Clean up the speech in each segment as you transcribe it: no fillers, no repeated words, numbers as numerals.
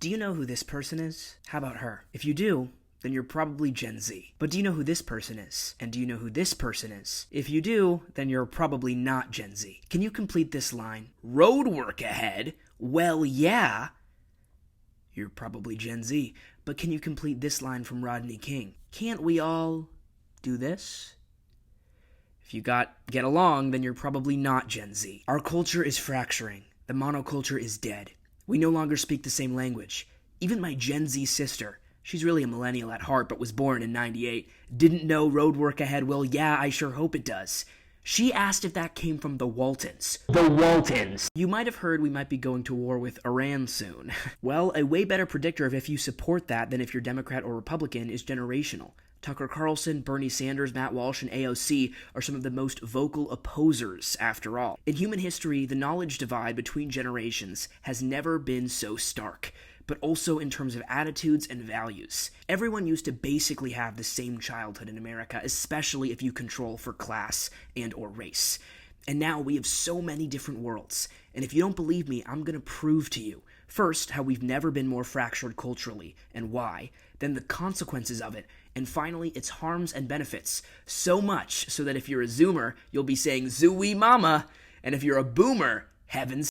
Do you know who this person is? How about her? If you do, then you're probably Gen Z. But do you know who this person is? And do you know who this person is? If you do, then you're probably not Gen Z. Can you complete this line? Road work ahead? Well, yeah. You're probably Gen Z. But can you complete this line from Rodney King? Can't we all do this? If you get along, then you're probably not Gen Z. Our culture is fracturing. The monoculture is dead. We no longer speak the same language. Even my Gen Z sister, she's really a millennial at heart but was born in 98, didn't know road work ahead. Well, yeah, I sure hope it does. She asked if that came from the Waltons. The Waltons! You might have heard we might be going to war with Iran soon. Well, a way better predictor of if you support that than if you're Democrat or Republican is generational. Tucker Carlson, Bernie Sanders, Matt Walsh, and AOC are some of the most vocal opposers, after all. In human history, the knowledge divide between generations has never been so stark, but also in terms of attitudes and values. Everyone used to basically have the same childhood in America, especially if you control for class and or race. And now we have so many different worlds, and if you don't believe me, I'm gonna prove to you. First, how we've never been more fractured culturally, and why, then the consequences of it, and finally, its harms and benefits. So much so that if you're a Zoomer, you'll be saying, Zooey mama, and if you're a Boomer, heavens.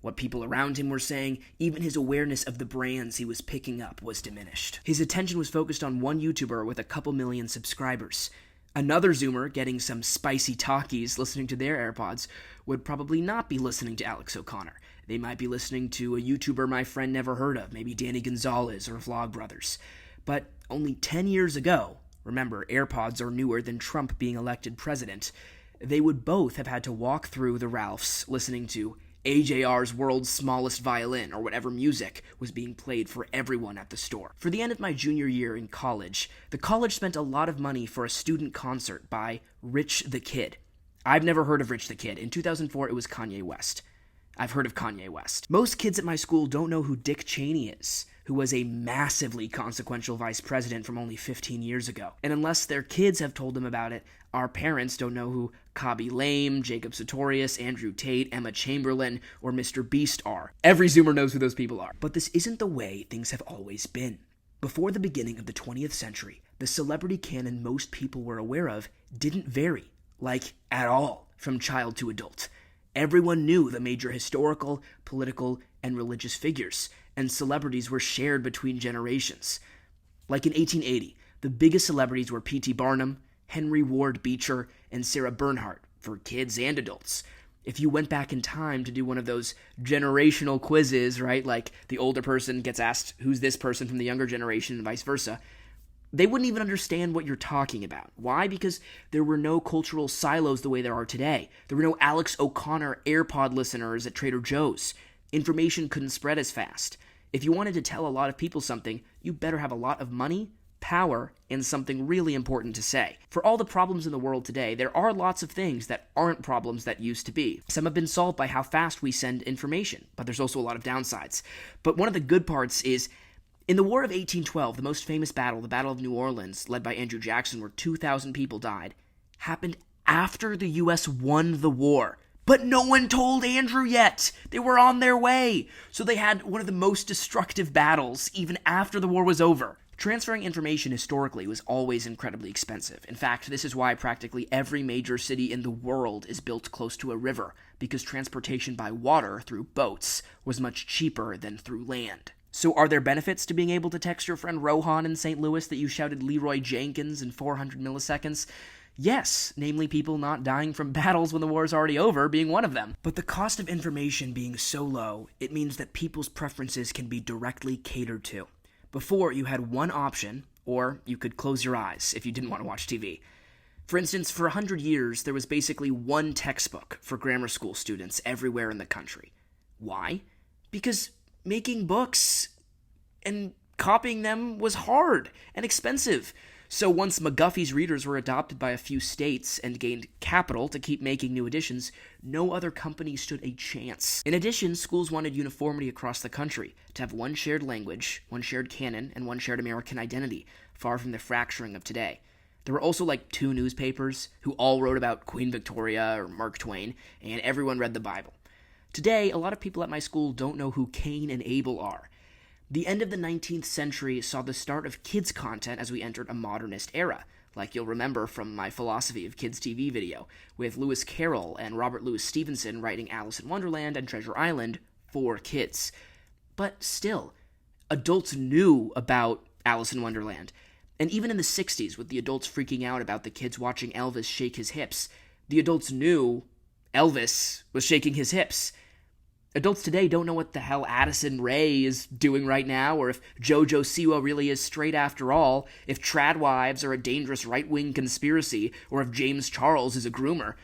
What people around him were saying, even his awareness of the brands he was picking up was diminished. His attention was focused on one YouTuber with a couple million subscribers. Another Zoomer getting some spicy talkies listening to their AirPods would probably not be listening to Alex O'Connor. They might be listening to a YouTuber my friend never heard of, maybe Danny Gonzalez or Vlogbrothers. But only 10 years ago, remember, AirPods are newer than Trump being elected president, they would both have had to walk through the Ralphs listening to AJR's World's Smallest Violin, or whatever music was being played for everyone at the store. For the end of my junior year in college, the college spent a lot of money for a student concert by Rich the Kid. I've never heard of Rich the Kid. In 2004, it was Kanye West. I've heard of Kanye West. Most kids at my school don't know who Dick Cheney is, who was a massively consequential vice president from only 15 years ago. And unless their kids have told them about it, our parents don't know who Kaby Lame, Jacob Sartorius, Andrew Tate, Emma Chamberlain, or Mr. Beast are. Every Zoomer knows who those people are. But this isn't the way things have always been. Before the beginning of the 20th century, the celebrity canon most people were aware of didn't vary, like at all, from child to adult. Everyone knew the major historical, political, and religious figures, and celebrities were shared between generations. Like in 1880, the biggest celebrities were P.T. Barnum, Henry Ward Beecher, and Sarah Bernhardt, for kids and adults. If you went back in time to do one of those generational quizzes, right, like the older person gets asked, who's this person from the younger generation, and vice versa, they wouldn't even understand what you're talking about. Why? Because there were no cultural silos the way there are today. There were no Alex O'Connor AirPod listeners at Trader Joe's. Information couldn't spread as fast. If you wanted to tell a lot of people something, you better have a lot of money, power, and something really important to say. For all the problems in the world today, there are lots of things that aren't problems that used to be. Some have been solved by how fast we send information, but there's also a lot of downsides. But one of the good parts is, in the War of 1812, the most famous battle, the Battle of New Orleans, led by Andrew Jackson, where 2,000 people died, happened after the U.S. won the war. But no one told Andrew yet. They were on their way. So they had one of the most destructive battles even after the war was over. Transferring information historically was always incredibly expensive. In fact, this is why practically every major city in the world is built close to a river, because transportation by water through boats was much cheaper than through land. So are there benefits to being able to text your friend Rohan in St. Louis that you shouted Leroy Jenkins in 400 milliseconds? Yes, namely people not dying from battles when the war is already over being one of them. But the cost of information being so low, it means that people's preferences can be directly catered to. Before, you had one option, or you could close your eyes if you didn't want to watch TV. For instance, for 100 years, there was basically one textbook for grammar school students everywhere in the country. Why? Because making books and copying them was hard and expensive. So once McGuffey's readers were adopted by a few states and gained capital to keep making new editions, no other company stood a chance. In addition, schools wanted uniformity across the country, to have one shared language, one shared canon, and one shared American identity, far from the fracturing of today. There were also like 2 newspapers who all wrote about Queen Victoria or Mark Twain, and everyone read the Bible. Today, a lot of people at my school don't know who Cain and Abel are. The end of the 19th century saw the start of kids' content as we entered a modernist era, like you'll remember from my Philosophy of Kids TV video, with Lewis Carroll and Robert Louis Stevenson writing Alice in Wonderland and Treasure Island for kids. But still, adults knew about Alice in Wonderland. And even in the 60s, with the adults freaking out about the kids watching Elvis shake his hips, the adults knew Elvis was shaking his hips. Adults today don't know what the hell Addison Rae is doing right now, or if JoJo Siwa really is straight after all, if tradwives are a dangerous right-wing conspiracy, or if James Charles is a groomer.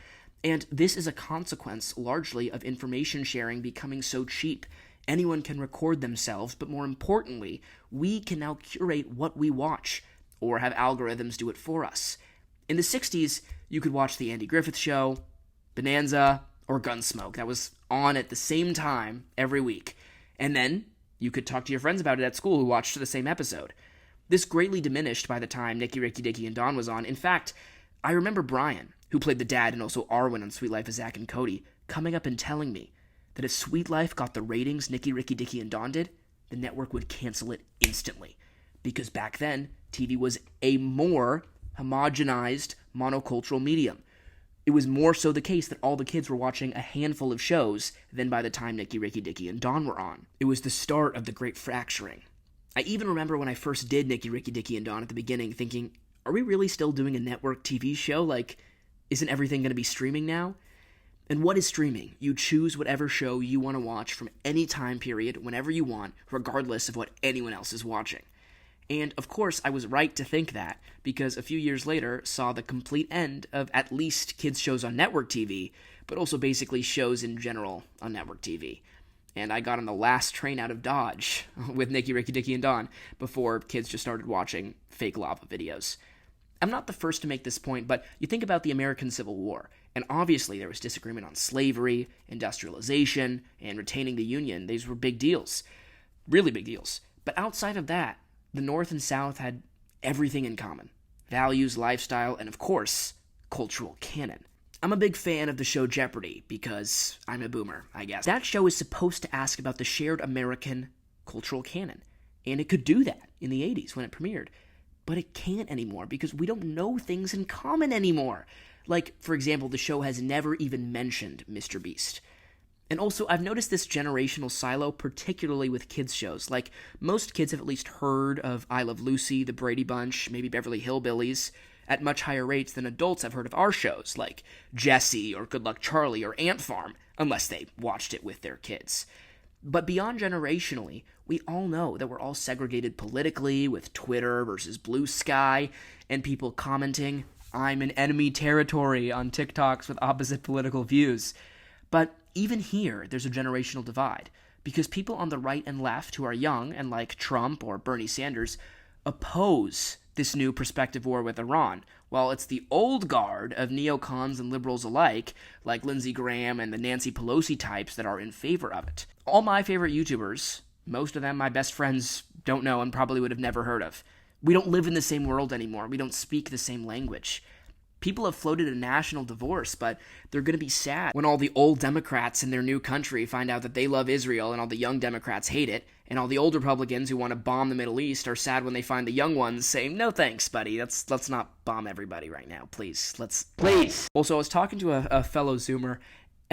And this is a consequence, largely, of information sharing becoming so cheap. Anyone can record themselves, but more importantly, we can now curate what we watch, or have algorithms do it for us. In the 60s, you could watch The Andy Griffith Show, Bonanza, or Gunsmoke. That was on at the same time every week. And then you could talk to your friends about it at school who watched the same episode. This greatly diminished by the time Nicky, Ricky, Dicky, and Dawn was on. In fact, I remember Brian, who played the dad and also Arwen on Sweet Life of Zack and Cody, coming up and telling me that if Sweet Life got the ratings Nicky, Ricky, Dicky, and Dawn did, the network would cancel it instantly. Because back then, TV was a more homogenized monocultural medium. It was more so the case that all the kids were watching a handful of shows than by the time Nicky, Ricky, Dicky, and Dawn were on. It was the start of the great fracturing. I even remember when I first did Nicky, Ricky, Dicky, and Dawn at the beginning thinking, are we really still doing a network TV show? Like, isn't everything going to be streaming now? And what is streaming? You choose whatever show you want to watch from any time period, whenever you want, regardless of what anyone else is watching. And, of course, I was right to think that, because a few years later saw the complete end of at least kids' shows on network TV, but also basically shows in general on network TV. And I got on the last train out of Dodge with Nicky, Ricky, Dicky, and Dawn before kids just started watching fake lava videos. I'm not the first to make this point, but you think about the American Civil War, and obviously there was disagreement on slavery, industrialization, and retaining the Union. These were big deals. Really big deals. But outside of that, the North and South had everything in common. Values, lifestyle, and of course, cultural canon. I'm a big fan of the show Jeopardy, because I'm a boomer, I guess. That show is supposed to ask about the shared American cultural canon, and it could do that in the 80s when it premiered. But it can't anymore, because we don't know things in common anymore. Like, for example, the show has never even mentioned Mr. Beast. And also, I've noticed this generational silo, particularly with kids' shows. Like, most kids have at least heard of I Love Lucy, The Brady Bunch, maybe Beverly Hillbillies, at much higher rates than adults have heard of our shows, like Jessie or Good Luck Charlie or Ant Farm, unless they watched it with their kids. But beyond generationally, we all know that we're all segregated politically, with Twitter versus Blue Sky, and people commenting, I'm in enemy territory on TikToks with opposite political views. But even here, there's a generational divide, because people on the right and left who are young and like Trump or Bernie Sanders oppose this new perspective war with Iran, while it's the old guard of neocons and liberals alike, like Lindsey Graham and the Nancy Pelosi types, that are in favor of it. All my favorite YouTubers, most of them my best friends don't know and probably would have never heard of. We don't live in the same world anymore. We don't speak the same language. People have floated a national divorce, but they're going to be sad when all the old Democrats in their new country find out that they love Israel and all the young Democrats hate it, and all the old Republicans who want to bomb the Middle East are sad when they find the young ones saying, no thanks, buddy, let's not bomb everybody right now, please. Please. Also, I was talking to a fellow Zoomer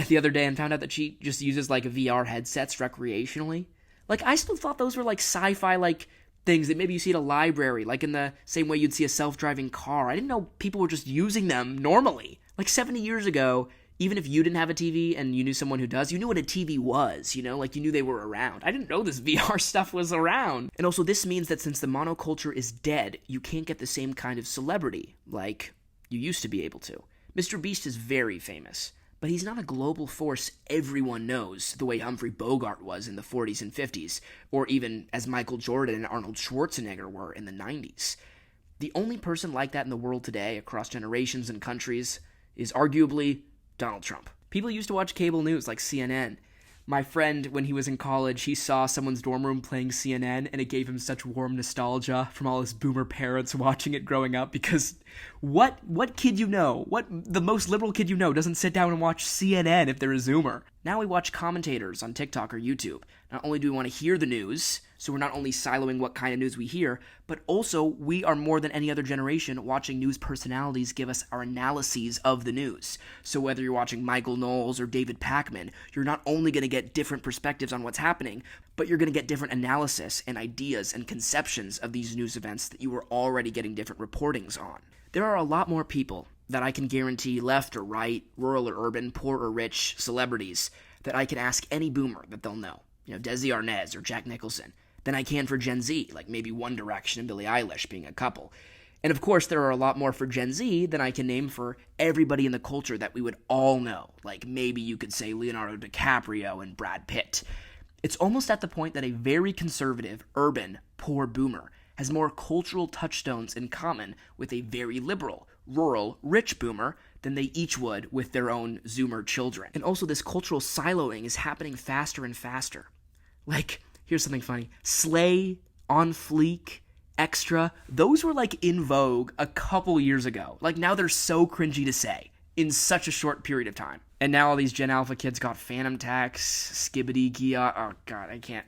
the other day and found out that she just uses, like, VR headsets recreationally. Like, I still thought those were, like, sci-fi, like, things that maybe you see at a library, like in the same way you'd see a self-driving car. I didn't know people were just using them normally. Like 70 years ago, even if you didn't have a TV and you knew someone who does, you knew what a TV was, you know? Like, you knew they were around. I didn't know this VR stuff was around. And also, this means that since the monoculture is dead, you can't get the same kind of celebrity like you used to be able to. Mr. Beast is very famous, but he's not a global force everyone knows the way Humphrey Bogart was in the 40s and 50s, or even as Michael Jordan and Arnold Schwarzenegger were in the 90s. The only person like that in the world today, across generations and countries, is arguably Donald Trump. People used to watch cable news like CNN. My friend, when he was in college, he saw someone's dorm room playing CNN, and it gave him such warm nostalgia from all his boomer parents watching it growing up, because what kid you know, what the most liberal kid you know doesn't sit down and watch CNN if they're a Zoomer? Now we watch commentators on TikTok or YouTube. Not only do we want to hear the news, so we're not only siloing what kind of news we hear, but also we are more than any other generation watching news personalities give us our analyses of the news. So whether you're watching Michael Knowles or David Pakman, you're not only going to get different perspectives on what's happening, but you're going to get different analysis and ideas and conceptions of these news events that you were already getting different reportings on. There are a lot more people that I can guarantee, left or right, rural or urban, poor or rich, celebrities, that I can ask any boomer that they'll know. Desi Arnaz or Jack Nicholson, than I can for Gen Z, like maybe One Direction and Billie Eilish being a couple. And of course, there are a lot more for Gen Z than I can name for everybody in the culture that we would all know, like maybe you could say Leonardo DiCaprio and Brad Pitt. It's almost at the point that a very conservative, urban, poor boomer has more cultural touchstones in common with a very liberal, rural, rich boomer than they each would with their own Zoomer children. And also this cultural siloing is happening faster and faster. Like, here's something funny. Slay, On Fleek, Extra, those were like in vogue a couple years ago. Like now they're so cringy to say in such a short period of time. And now all these Gen Alpha kids got Phantom Tax, Skibbity Gia. Oh god, I can't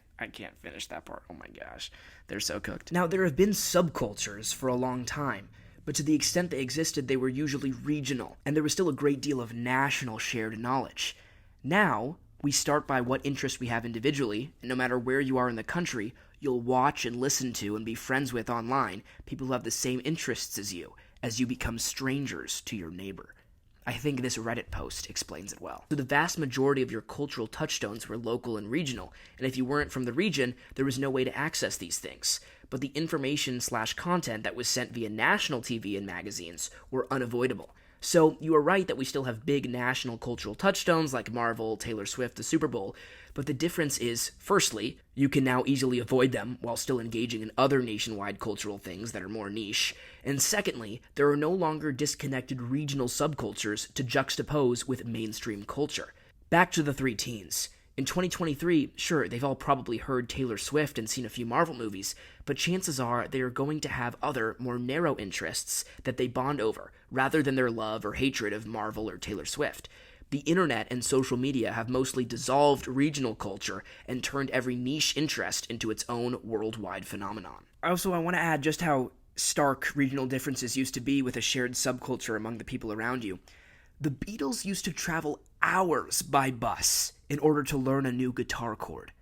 finish that part. Oh my gosh. They're so cooked. Now there have been subcultures for a long time, but to the extent they existed, they were usually regional, and there was still a great deal of national shared knowledge. Now, we start by what interest we have individually, and no matter where you are in the country, you'll watch and listen to and be friends with online people who have the same interests as you become strangers to your neighbor. I think this Reddit post explains it well. So the vast majority of your cultural touchstones were local and regional, and if you weren't from the region, there was no way to access these things. But the information/content that was sent via national TV and magazines were unavoidable. So you are right that we still have big national cultural touchstones like Marvel, Taylor Swift, the Super Bowl, but the difference is, firstly, you can now easily avoid them while still engaging in other nationwide cultural things that are more niche, and secondly, there are no longer disconnected regional subcultures to juxtapose with mainstream culture. Back to the three teens. In 2023, sure, they've all probably heard Taylor Swift and seen a few Marvel movies, but chances are they are going to have other, more narrow interests that they bond over, rather than their love or hatred of Marvel or Taylor Swift. The internet and social media have mostly dissolved regional culture and turned every niche interest into its own worldwide phenomenon. Also, I want to add just how stark regional differences used to be with a shared subculture among the people around you. The Beatles used to travel hours by bus in order to learn a new guitar chord.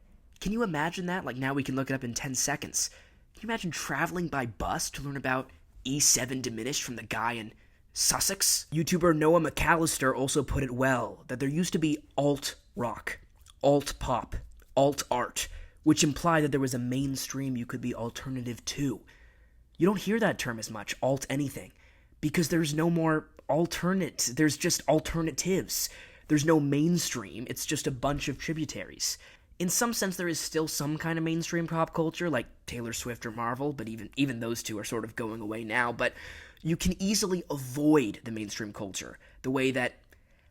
Can you imagine that? Like now we can look it up in 10 seconds. Can you imagine traveling by bus to learn about E7 diminished from the guy in Sussex? YouTuber Noah McAllister also put it well, that there used to be alt-rock, alt-pop, alt-art, which implied that there was a mainstream you could be alternative to. You don't hear that term as much, alt-anything, because there's no more alternate, there's just alternatives. There's no mainstream, it's just a bunch of tributaries. In some sense, there is still some kind of mainstream pop culture, like Taylor Swift or Marvel, but even those two are sort of going away now, but you can easily avoid the mainstream culture, the way that,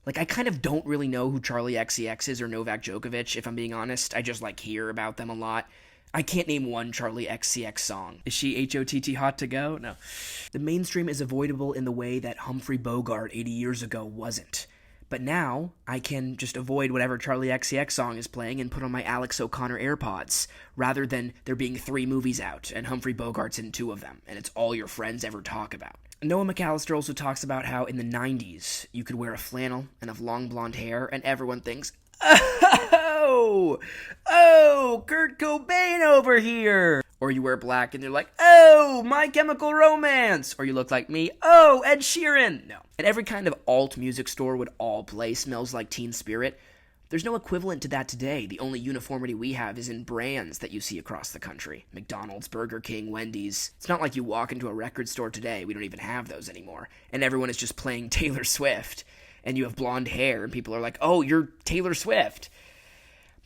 like, I kind of don't really know who Charli XCX is or Novak Djokovic, if I'm being honest. I just, hear about them a lot. I can't name one Charli XCX song. Is she HOTT hot to go? No. The mainstream is avoidable in the way that Humphrey Bogart 80 years ago wasn't. But now, I can just avoid whatever Charli XCX song is playing and put on my Alex O'Connor AirPods, rather than there being 3 movies out, and Humphrey Bogart's in 2 of them, and it's all your friends ever talk about. Noah McAllister also talks about how in the 90s, you could wear a flannel and have long blonde hair, and everyone thinks, oh, Kurt Cobain over here. Or you wear black and they're like, oh, My Chemical Romance. Or you look like me, oh, Ed Sheeran. No. And every kind of alt music store would all play Smells Like Teen Spirit. There's no equivalent to that today. The only uniformity we have is in brands that you see across the country. McDonald's, Burger King, Wendy's. It's not like you walk into a record store today, we don't even have those anymore, and everyone is just playing Taylor Swift, and you have blonde hair, and people are like, oh, you're Taylor Swift.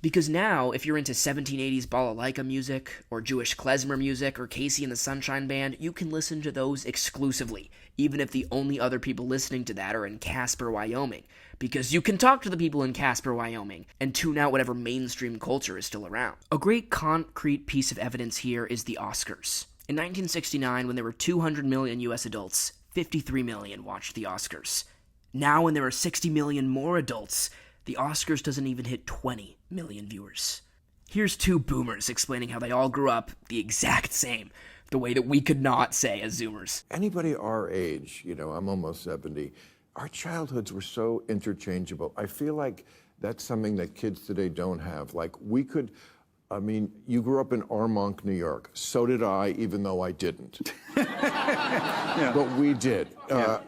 Because now, if you're into 1780s balalaika music, or Jewish klezmer music, or Casey and the Sunshine Band, you can listen to those exclusively, even if the only other people listening to that are in Casper, Wyoming. Because you can talk to the people in Casper, Wyoming, and tune out whatever mainstream culture is still around. A great concrete piece of evidence here is the Oscars. In 1969, when there were 200 million US adults, 53 million watched the Oscars. Now, when there are 60 million more adults, the Oscars doesn't even hit 20 million viewers. Here's two boomers explaining how they all grew up the exact same, the way that we could not say as Zoomers. Anybody our age, I'm almost 70, our childhoods were so interchangeable. I feel like that's something that kids today don't have. Like you grew up in Armonk, New York. So did I, even though I didn't. Yeah. But we did. Yeah.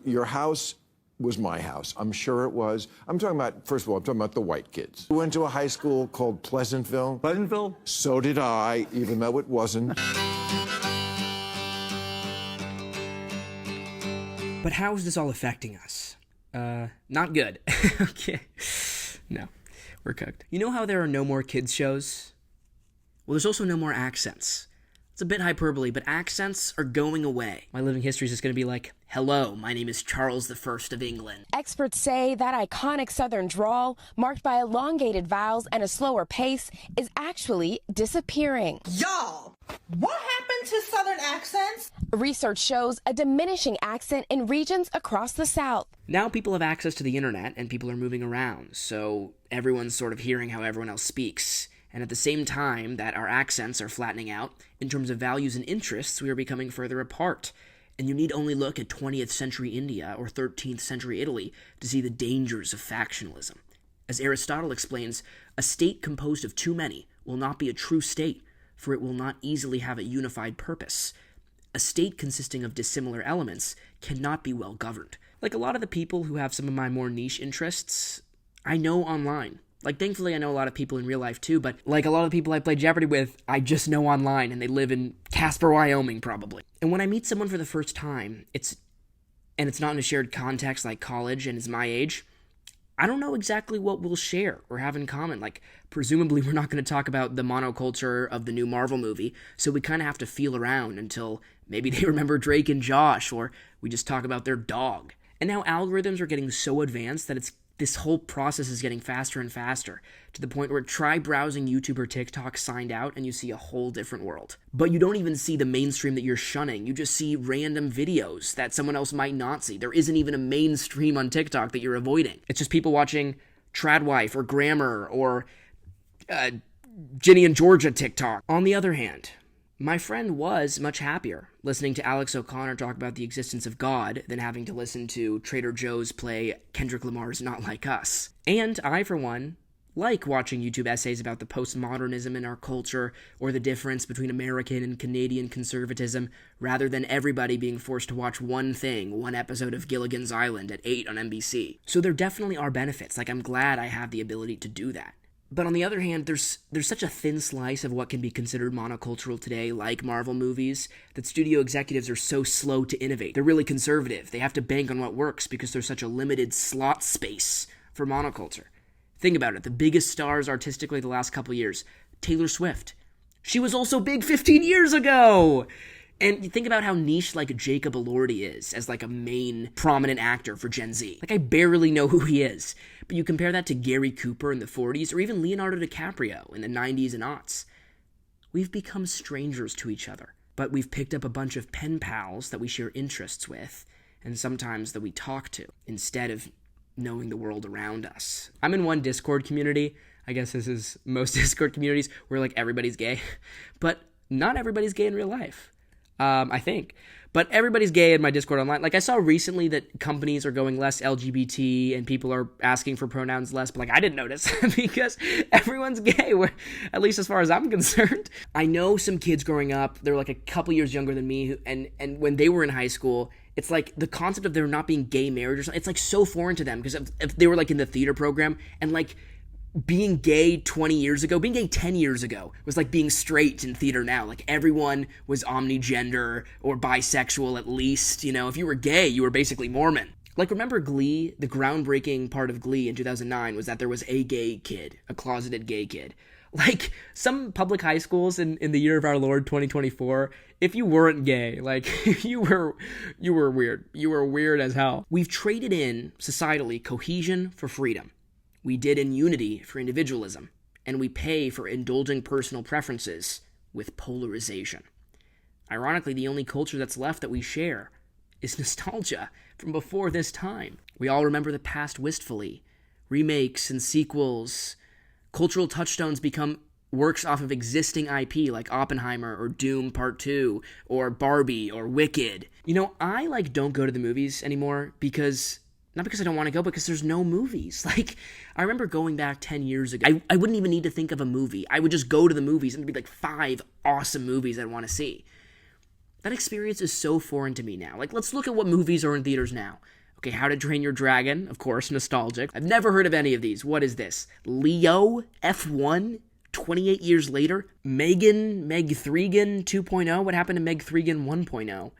Your house was my house. I'm sure it was. I'm talking about the white kids. We went to a high school called Pleasantville. Pleasantville? So did I, even though it wasn't. But how is this all affecting us? Not good. Okay. No, we're cooked. You know how there are no more kids shows? Well, there's also no more accents. It's a bit hyperbole, but accents are going away. My living history is just going to be like, hello, my name is Charles I of England. Experts say that iconic Southern drawl, marked by elongated vowels and a slower pace, is actually disappearing. Y'all, what happened to Southern accents? Research shows a diminishing accent in regions across the South. Now people have access to the internet and people are moving around, so everyone's sort of hearing how everyone else speaks. And at the same time that our accents are flattening out, in terms of values and interests, we are becoming further apart. And you need only look at 20th century India or 13th century Italy to see the dangers of factionalism. As Aristotle explains, a state composed of too many will not be a true state, for it will not easily have a unified purpose. A state consisting of dissimilar elements cannot be well governed. Like a lot of the people who have some of my more niche interests, I know online. Like, thankfully, I know a lot of people in real life, too, but like a lot of the people I play Jeopardy with, I just know online, and they live in Casper, Wyoming, probably. And when I meet someone for the first time, it's not in a shared context like college and is my age, I don't know exactly what we'll share or have in common. Like, presumably, we're not going to talk about the monoculture of the new Marvel movie, so we kind of have to feel around until maybe they remember Drake and Josh, or we just talk about their dog. And now algorithms are getting so advanced that this whole process is getting faster and faster, to the point where try browsing YouTube or TikTok signed out and you see a whole different world. But you don't even see the mainstream that you're shunning. You just see random videos that someone else might not see. There isn't even a mainstream on TikTok that you're avoiding. It's just people watching Tradwife or Grammar or Ginny and Georgia TikTok. On the other hand, my friend was much happier listening to Alex O'Connor talk about the existence of God than having to listen to Trader Joe's play Kendrick Lamar's Not Like Us. And I, for one, like watching YouTube essays about the postmodernism in our culture or the difference between American and Canadian conservatism, rather than everybody being forced to watch one episode of Gilligan's Island at 8 on NBC. So there definitely are benefits. Like, I'm glad I have the ability to do that. But on the other hand, there's such a thin slice of what can be considered monocultural today, like Marvel movies, that studio executives are so slow to innovate. They're really conservative. They have to bank on what works because there's such a limited slot space for monoculture. Think about it. The biggest stars artistically the last couple years, Taylor Swift. She was also big 15 years ago! And you think about how niche, like, Jacob Elordi is as, like, a main prominent actor for Gen Z. Like, I barely know who he is. But you compare that to Gary Cooper in the 40s, or even Leonardo DiCaprio in the 90s and aughts. We've become strangers to each other. But we've picked up a bunch of pen pals that we share interests with, and sometimes that we talk to, instead of knowing the world around us. I'm in one Discord community. I guess this is most Discord communities where, like, everybody's gay. But not everybody's gay in real life. I think. But everybody's gay in my Discord online. Like, I saw recently that companies are going less LGBT and people are asking for pronouns less, but, like, I didn't notice because everyone's gay, at least as far as I'm concerned. I know some kids growing up, they're, like, a couple years younger than me, and when they were in high school, it's like the concept of there not being gay marriage or something, it's, like, so foreign to them because if they were, like, in the theater program and, like, being gay 20 years ago, being gay 10 years ago was like being straight in theater now. Like, everyone was omnigender or bisexual at least. You know, if you were gay, you were basically Mormon. Like, remember Glee? The groundbreaking part of Glee in 2009 was that there was a gay kid, a closeted gay kid. Like, some public high schools in the year of our Lord 2024, if you weren't gay, like, you were weird. You were weird as hell. We've traded in, societally, cohesion for freedom. We did in unity for individualism. And we pay for indulging personal preferences with polarization. Ironically, the only culture that's left that we share is nostalgia from before this time. We all remember the past wistfully. Remakes and sequels. Cultural touchstones become works off of existing IP like Oppenheimer or Doom Part 2 or Barbie or Wicked. You know, I don't go to the movies anymore not because I don't want to go, but because there's no movies. Like, I remember going back 10 years ago. I wouldn't even need to think of a movie. I would just go to the movies and there'd be 5 awesome movies I'd want to see. That experience is so foreign to me now. Like, let's look at what movies are in theaters now. Okay, How to Train Your Dragon, of course, nostalgic. I've never heard of any of these. What is this? Leo, F1, 28 years later. Meg 3gan 2.0. What happened to Meg 3gan 1.0?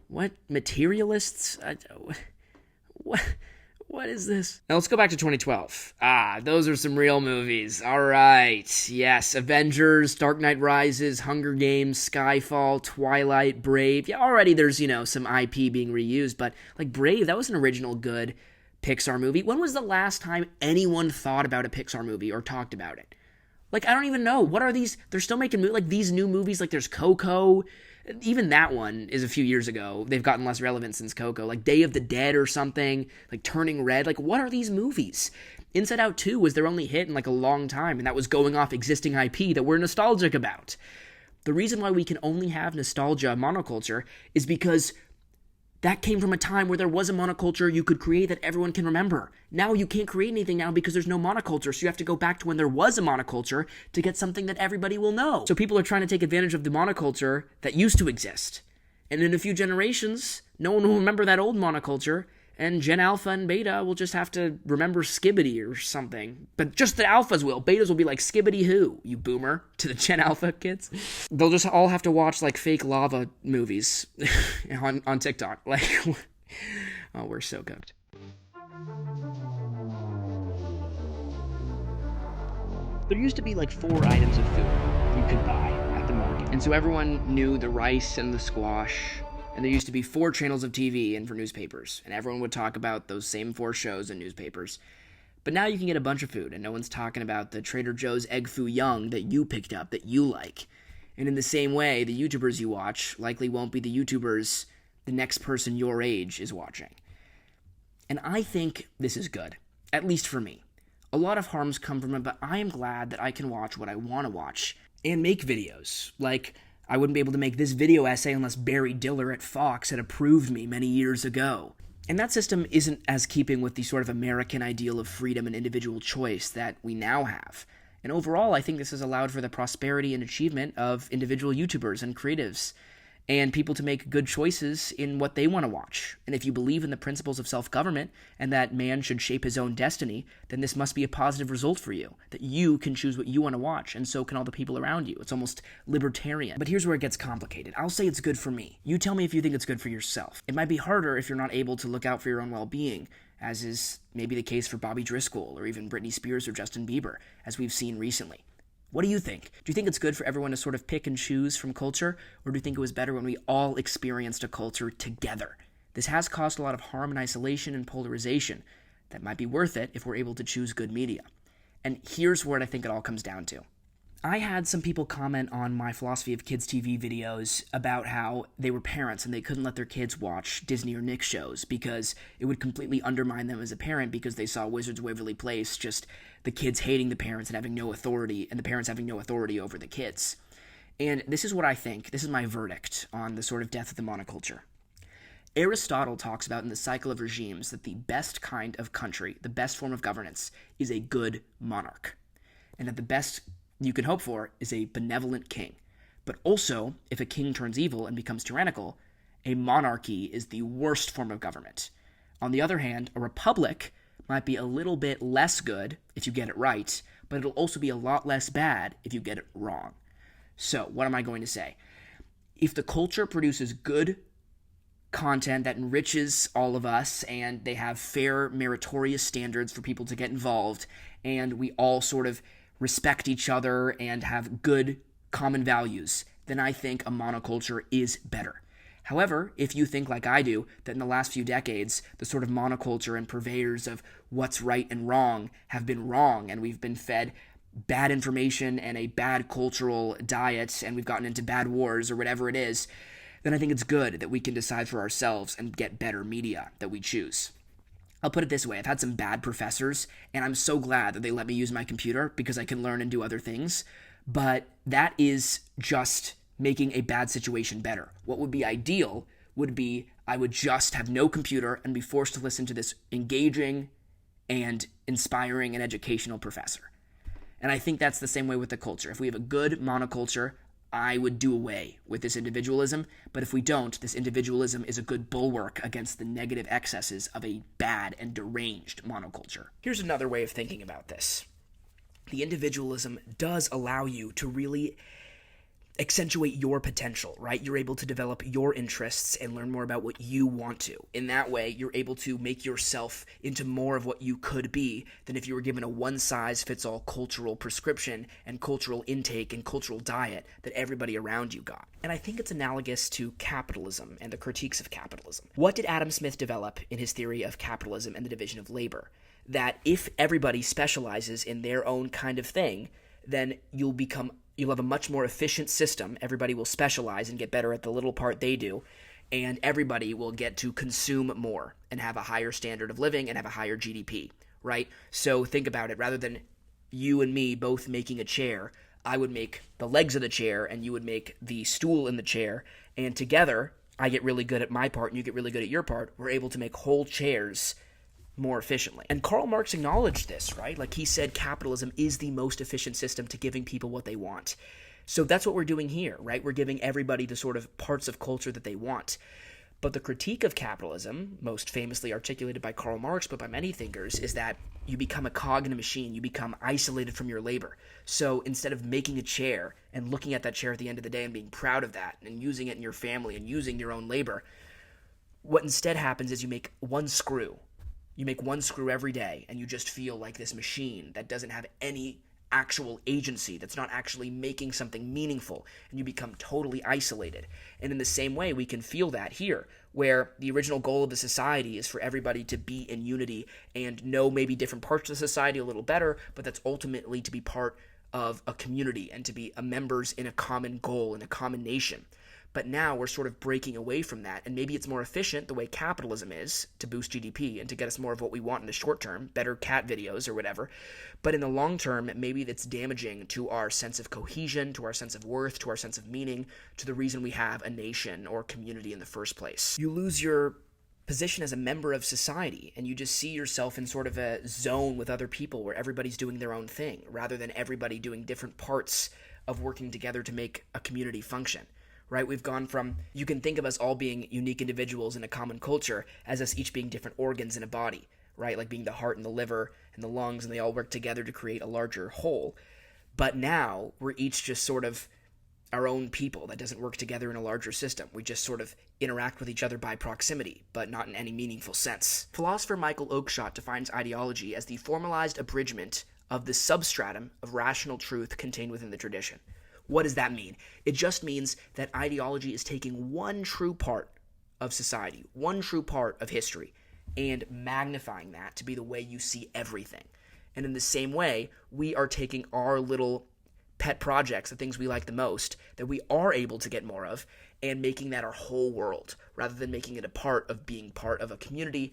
What? Materialists? What is this? Now let's go back to 2012. Those are some real movies. All right. Yes, Avengers, Dark Knight Rises, Hunger Games, Skyfall, Twilight, Brave. Yeah, already there's, some IP being reused, but Brave, that was an original good Pixar movie. When was the last time anyone thought about a Pixar movie or talked about it? I don't even know. What are these? They're still making these new movies. There's Coco. Even that one is a few years ago. They've gotten less relevant since Coco. Day of the Dead or something. Turning Red. What are these movies? Inside Out 2 was their only hit in a long time, and that was going off existing IP that we're nostalgic about. The reason why we can only have nostalgia monoculture is because that came from a time where there was a monoculture you could create that everyone can remember. Now you can't create anything now because there's no monoculture, so you have to go back to when there was a monoculture to get something that everybody will know. So people are trying to take advantage of the monoculture that used to exist. And in a few generations, no one will remember that old monoculture, and Gen Alpha and Beta will just have to remember Skibbity or something. But just the Alphas will. Betas will be like, Skibbity who, you boomer, to the Gen Alpha kids. They'll just all have to watch fake lava movies on TikTok. Oh, we're so cooked. There used to be 4 items of food you could buy at the market. And so everyone knew the rice and the squash. And there used to be 4 channels of TV and for newspapers, and everyone would talk about those same 4 shows in newspapers. But now you can get a bunch of food, and no one's talking about the Trader Joe's Egg Foo Young that you picked up, that you like. And in the same way, the YouTubers you watch likely won't be the YouTubers the next person your age is watching. And I think this is good, at least for me. A lot of harms come from it, but I am glad that I can watch what I want to watch and make videos. I wouldn't be able to make this video essay unless Barry Diller at Fox had approved me many years ago. And that system isn't as keeping with the sort of American ideal of freedom and individual choice that we now have. And overall, I think this has allowed for the prosperity and achievement of individual YouTubers and creatives, and people to make good choices in what they want to watch. And if you believe in the principles of self-government and that man should shape his own destiny, then this must be a positive result for you, that you can choose what you want to watch, and so can all the people around you. It's almost libertarian. But here's where it gets complicated. I'll say it's good for me. You tell me if you think it's good for yourself. It might be harder if you're not able to look out for your own well-being, as is maybe the case for Bobby Driscoll or even Britney Spears or Justin Bieber, as we've seen recently. What do you think? Do you think it's good for everyone to sort of pick and choose from culture, or do you think it was better when we all experienced a culture together? This has caused a lot of harm and isolation and polarization that might be worth it if we're able to choose good media. And here's what I think it all comes down to. I had some people comment on my philosophy of kids' TV videos about how they were parents and they couldn't let their kids watch Disney or Nick shows because it would completely undermine them as a parent because they saw Wizards of Waverly Place, just the kids hating the parents and having no authority, and the parents having no authority over the kids. And this is what I think. This is my verdict on the sort of death of the monoculture. Aristotle talks about in the Cycle of Regimes that the best kind of country, the best form of governance, is a good monarch. And that the best you can hope for is a benevolent king. But also, if a king turns evil and becomes tyrannical, a monarchy is the worst form of government. On the other hand, a republic might be a little bit less good if you get it right, but it'll also be a lot less bad if you get it wrong. So, what am I going to say? If the culture produces good content that enriches all of us, and they have fair, meritorious standards for people to get involved, and we all sort of respect each other and have good common values, then I think a monoculture is better. However, if you think like I do, that in the last few decades, the sort of monoculture and purveyors of what's right and wrong have been wrong, and we've been fed bad information and a bad cultural diet, and we've gotten into bad wars or whatever it is, then I think it's good that we can decide for ourselves and get better media that we choose. I'll put it this way, I've had some bad professors, and I'm so glad that they let me use my computer because I can learn and do other things, but that is just making a bad situation better. What would be ideal would be I would just have no computer and be forced to listen to this engaging and inspiring and educational professor. And I think that's the same way with the culture. If we have a good monoculture, I would do away with this individualism, but if we don't, this individualism is a good bulwark against the negative excesses of a bad and deranged monoculture. Here's another way of thinking about this. The individualism does allow you to really accentuate your potential, right? You're able to develop your interests and learn more about what you want to. In that way, you're able to make yourself into more of what you could be than if you were given a one-size-fits-all cultural prescription and cultural intake and cultural diet that everybody around you got. And I think it's analogous to capitalism and the critiques of capitalism. What did Adam Smith develop in his theory of capitalism and the division of labor? That if everybody specializes in their own kind of thing, then you'll have a much more efficient system. Everybody will specialize and get better at the little part they do, and everybody will get to consume more and have a higher standard of living and have a higher GDP, right? So think about it. Rather than you and me both making a chair, I would make the legs of the chair and you would make the stool in the chair, and together I get really good at my part and you get really good at your part. We're able to make whole chairs more efficiently. And Karl Marx acknowledged this, right? Like he said, capitalism is the most efficient system to giving people what they want. So that's what we're doing here, right? We're giving everybody the sort of parts of culture that they want. But the critique of capitalism, most famously articulated by Karl Marx, but by many thinkers, is that you become a cog in a machine. You become isolated from your labor. So instead of making a chair and looking at that chair at the end of the day and being proud of that and using it in your family and using your own labor, what instead happens is you make one screw. You make one screw every day, and you just feel like this machine that doesn't have any actual agency, that's not actually making something meaningful, and you become totally isolated. And in the same way, we can feel that here, where the original goal of the society is for everybody to be in unity and know maybe different parts of the society a little better, but that's ultimately to be part of a community and to be members in a common goal, in a common nation. But now we're sort of breaking away from that, and maybe it's more efficient the way capitalism is to boost GDP and to get us more of what we want in the short term, better cat videos or whatever. But in the long term, maybe that's damaging to our sense of cohesion, to our sense of worth, to our sense of meaning, to the reason we have a nation or community in the first place. You lose your position as a member of society, and you just see yourself in sort of a zone with other people where everybody's doing their own thing, rather than everybody doing different parts of working together to make a community function. Right? We've gone from, you can think of us all being unique individuals in a common culture as us each being different organs in a body, right? Like being the heart and the liver and the lungs, and they all work together to create a larger whole. But now we're each just sort of our own people that doesn't work together in a larger system. We just sort of interact with each other by proximity, but not in any meaningful sense. Philosopher Michael Oakeshott defines ideology as the formalized abridgment of the substratum of rational truth contained within the tradition. What does that mean? It just means that ideology is taking one true part of society, one true part of history, and magnifying that to be the way you see everything. And in the same way, we are taking our little pet projects, the things we like the most, that we are able to get more of, and making that our whole world, rather than making it a part of being part of a community.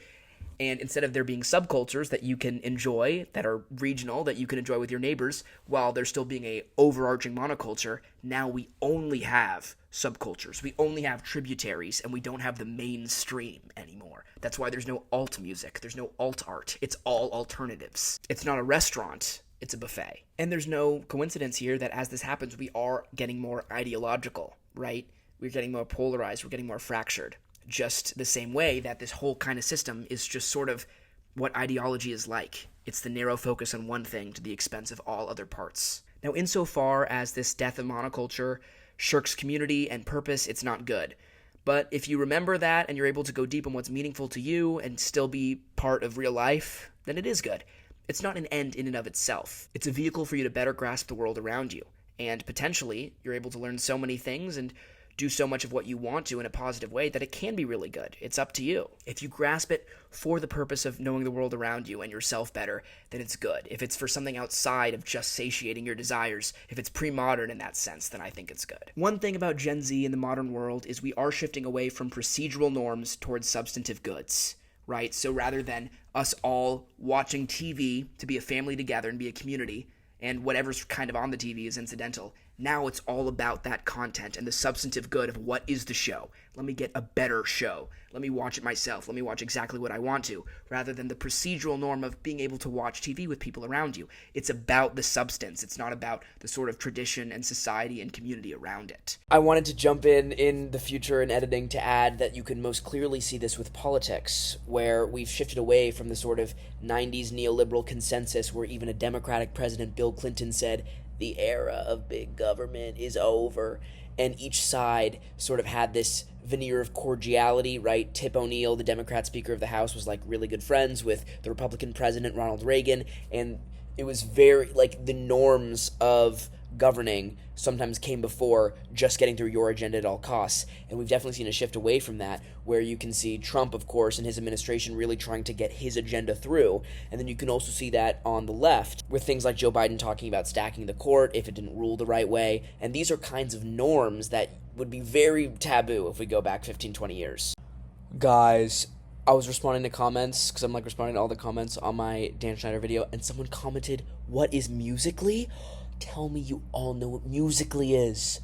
And instead of there being subcultures that you can enjoy, that are regional, that you can enjoy with your neighbors, while there's still being a overarching monoculture, now we only have subcultures. We only have tributaries, and we don't have the mainstream anymore. That's why there's no alt music. There's no alt art. It's all alternatives. It's not a restaurant. It's a buffet. And there's no coincidence here that as this happens, we are getting more ideological, right? We're getting more polarized. We're getting more fractured. Just the same way that this whole kind of system is just sort of what ideology is like. It's the narrow focus on one thing to the expense of all other parts. Now, insofar as this death of monoculture shirks community and purpose, it's not good. But if you remember that and you're able to go deep on what's meaningful to you and still be part of real life, then it is good. It's not an end in and of itself. It's a vehicle for you to better grasp the world around you. And potentially, you're able to learn so many things and do so much of what you want to in a positive way that it can be really good. It's up to you. If you grasp it for the purpose of knowing the world around you and yourself better, then it's good. If it's for something outside of just satiating your desires, if it's pre-modern in that sense, then I think it's good. One thing about Gen Z in the modern world is we are shifting away from procedural norms towards substantive goods, right? So rather than us all watching TV to be a family together and be a community, and whatever's kind of on the TV is incidental, now it's all about that content and the substantive good of what is the show. Let me get a better show. Let me watch it myself. Let me watch exactly what I want to, rather than the procedural norm of being able to watch TV with people around you. It's about the substance. It's not about the sort of tradition and society and community around it. I wanted to jump in the future in editing to add that you can most clearly see this with politics, where we've shifted away from the sort of 90s neoliberal consensus where even a Democratic president, Bill Clinton, said, "The era of big government is over," and each side sort of had this veneer of cordiality, right? Tip O'Neill, the Democrat Speaker of the House, was like really good friends with the Republican President Ronald Reagan, and it was very, like, the norms of governing sometimes came before just getting through your agenda at all costs. And we've definitely seen a shift away from that, where you can see Trump, of course, and his administration really trying to get his agenda through. And then you can also see that on the left with things like Joe Biden talking about stacking the court if it didn't rule the right way. And these are kinds of norms that would be very taboo if we go back 15, 20 years. Guys, I was responding to comments, because I'm like responding to all the comments on my Dan Schneider video, and someone commented, "What is Musical.ly? Tell me you all know what Musical.ly is.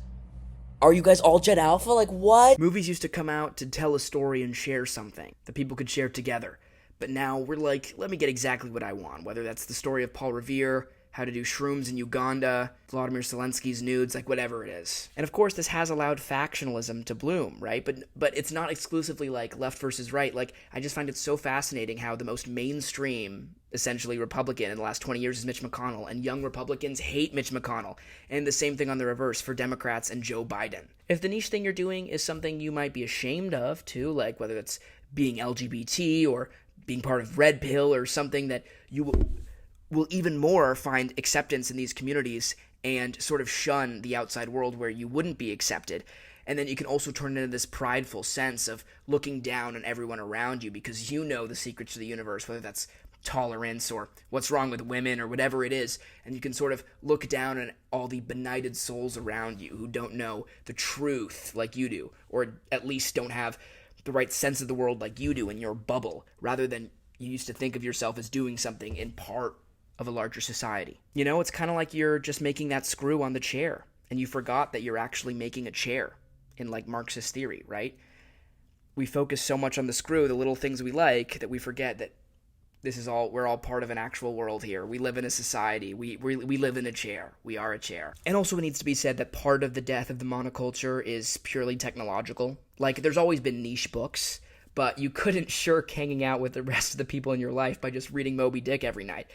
Are you guys all Gen Alpha? Like, what?" Movies used to come out to tell a story and share something that people could share together. But now we're like, let me get exactly what I want. Whether that's the story of Paul Revere, how to do shrooms in Uganda, Vladimir Zelensky's nudes, like whatever it is. And of course, this has allowed factionalism to bloom, right? But it's not exclusively like left versus right. Like, I just find it so fascinating how the most mainstream, essentially, Republican in the last 20 years is Mitch McConnell, and young Republicans hate Mitch McConnell. And the same thing on the reverse for Democrats and Joe Biden. If the niche thing you're doing is something you might be ashamed of, too, like whether it's being LGBT or being part of Red Pill or something that you will even more find acceptance in these communities and sort of shun the outside world where you wouldn't be accepted. And then you can also turn into this prideful sense of looking down on everyone around you because you know the secrets to the universe, whether that's tolerance or what's wrong with women or whatever it is, and you can sort of look down on all the benighted souls around you who don't know the truth like you do, or at least don't have the right sense of the world like you do in your bubble, rather than you used to think of yourself as doing something in part of a larger society. You know, it's kind of like you're just making that screw on the chair, and you forgot that you're actually making a chair in, like, Marxist theory, right? We focus so much on the screw, the little things we like, that we forget that we're all part of an actual world here. We live in a society. We live in a chair. We are a chair. And also it needs to be said that part of the death of the monoculture is purely technological. Like, there's always been niche books, but you couldn't shirk hanging out with the rest of the people in your life by just reading Moby Dick every night.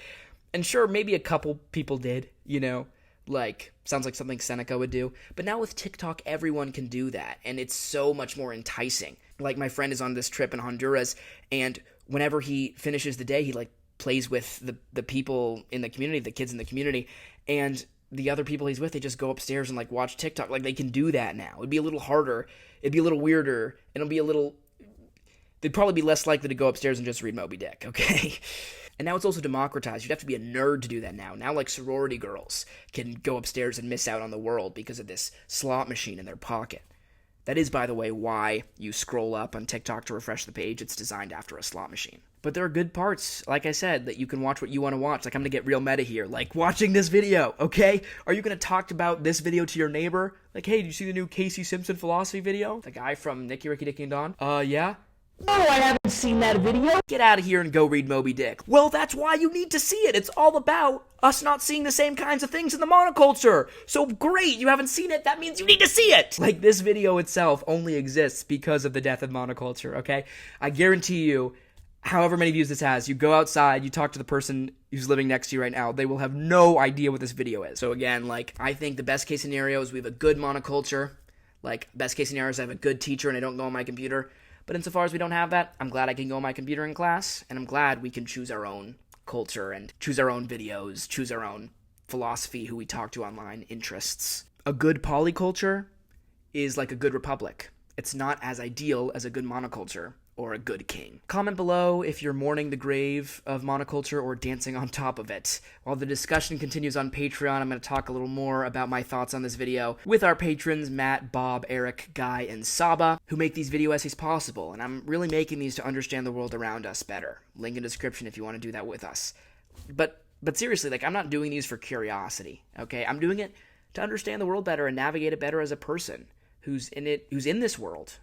And sure, maybe a couple people did, you know, like, sounds like something Seneca would do. But now with TikTok, everyone can do that, and it's so much more enticing. Like, my friend is on this trip in Honduras, and whenever he finishes the day, he, like, plays with the people in the community, the kids in the community, and the other people he's with, they just go upstairs and, like, watch TikTok. Like, they can do that now. It'd be a little harder. It'd be a little weirder. They'd probably be less likely to go upstairs and just read Moby Dick, okay? And now it's also democratized. You'd have to be a nerd to do that now. Now, like, sorority girls can go upstairs and miss out on the world because of this slot machine in their pocket. That is, by the way, why you scroll up on TikTok to refresh the page. It's designed after a slot machine. But there are good parts, like I said, that you can watch what you want to watch. Like, I'm going to get real meta here. Like, watching this video, okay? Are you going to talk about this video to your neighbor? Like, hey, did you see the new Casey Simpson philosophy video? The guy from Nicky, Ricky, Dicky, and Don? Yeah? No, I haven't seen that video. Get out of here and go read Moby Dick. Well, that's why you need to see it. It's all about us not seeing the same kinds of things in the monoculture. So great, you haven't seen it. That means you need to see it. Like, this video itself only exists because of the death of monoculture, okay? I guarantee you, however many views this has, you go outside, you talk to the person who's living next to you right now, they will have no idea what this video is. So again, like, I think the best case scenario is we have a good monoculture. Like, best case scenario is I have a good teacher and I don't go on my computer. But insofar as we don't have that, I'm glad I can go on my computer in class, and I'm glad we can choose our own culture and choose our own videos, choose our own philosophy, who we talk to online, interests. A good polyculture is like a good republic. It's not as ideal as a good monoculture or a good king. Comment below if you're mourning the grave of monoculture or dancing on top of it. While the discussion continues on Patreon, I'm going to talk a little more about my thoughts on this video with our patrons Matt, Bob, Eric, Guy, and Saba, who make these video essays possible, and I'm really making these to understand the world around us better. Link in description if you want to do that with us. But seriously, like, I'm not doing these for curiosity, okay? I'm doing it to understand the world better and navigate it better as a person who's in this world,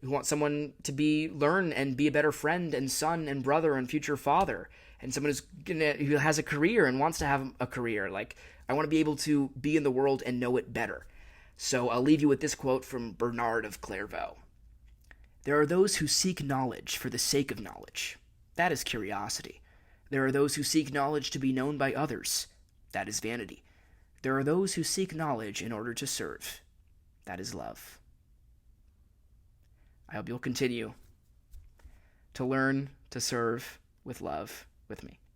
who wants someone to learn and be a better friend and son and brother and future father, and someone who has a career and wants to have a career. Like, I want to be able to be in the world and know it better. So I'll leave you with this quote from Bernard of Clairvaux. There are those who seek knowledge for the sake of knowledge. That is curiosity. There are those who seek knowledge to be known by others. That is vanity. There are those who seek knowledge in order to serve. That is love. I hope you'll continue to learn to serve with love with me.